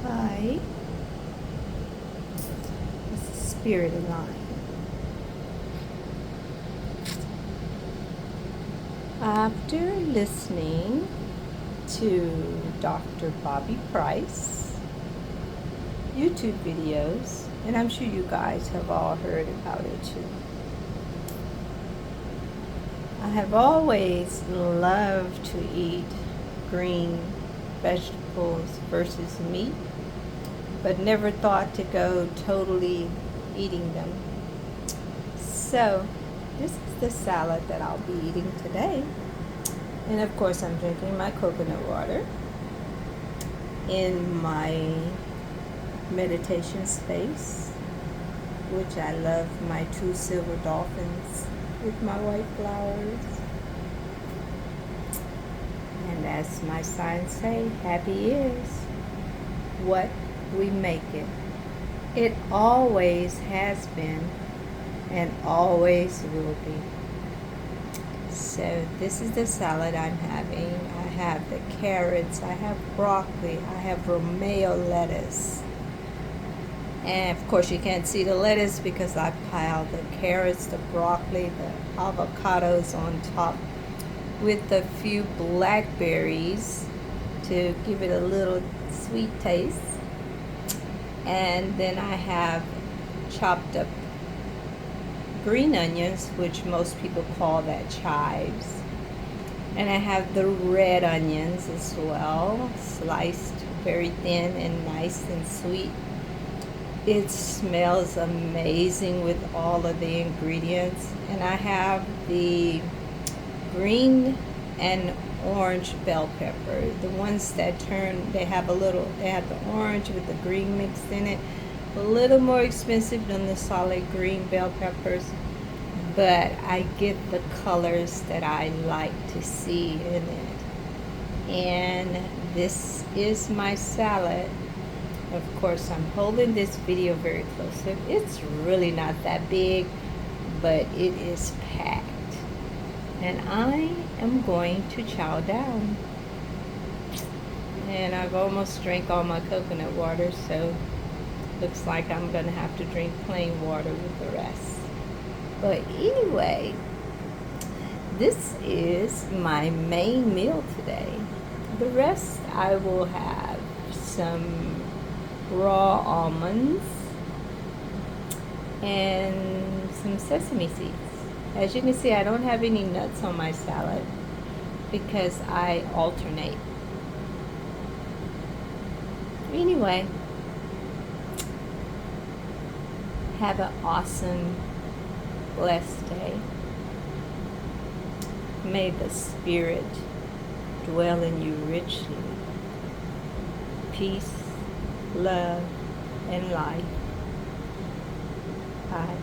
Hi, this is Spirit Align. After listening to Dr. Bobby Price YouTube videos, and I'm sure you guys have all heard about it too, I have always loved to eat green vegetables versus meat, but never thought to go totally eating them. So, this is the salad that I'll be eating today. And of course, I'm drinking my coconut water in my meditation space, which I love my 2 silver dolphins with my white flowers. And as my signs say, happy is what we make it. It always has been and always will be. So this is the salad I'm having. I have the carrots, I have broccoli, I have Romeo lettuce. And of course you can't see the lettuce because I piled the carrots, the broccoli, the avocados on top with a few blackberries to give it a little sweet taste. And then I have chopped up green onions, which most people call that chives. And I have the red onions as well, sliced very thin and nice and sweet. It smells amazing with all of the ingredients. And I have the green and orange bell pepper, the ones that they have the orange with the green mixed in it. A little more expensive than the solid green bell peppers, but I get the colors that I like to see in it. And this is my salad. Of course, I'm holding this video very close. It's really not that big, but it is packed. And I am going to chow down. And I've almost drank all my coconut water, so looks like I'm going to have to drink plain water with the rest. But anyway, this is my main meal today. The rest I will have some raw almonds and some sesame seeds. As you can see, I don't have any nuts on my salad because I alternate. Anyway, have an awesome, blessed day. May the Spirit dwell in you richly. Peace, love, and life. Bye.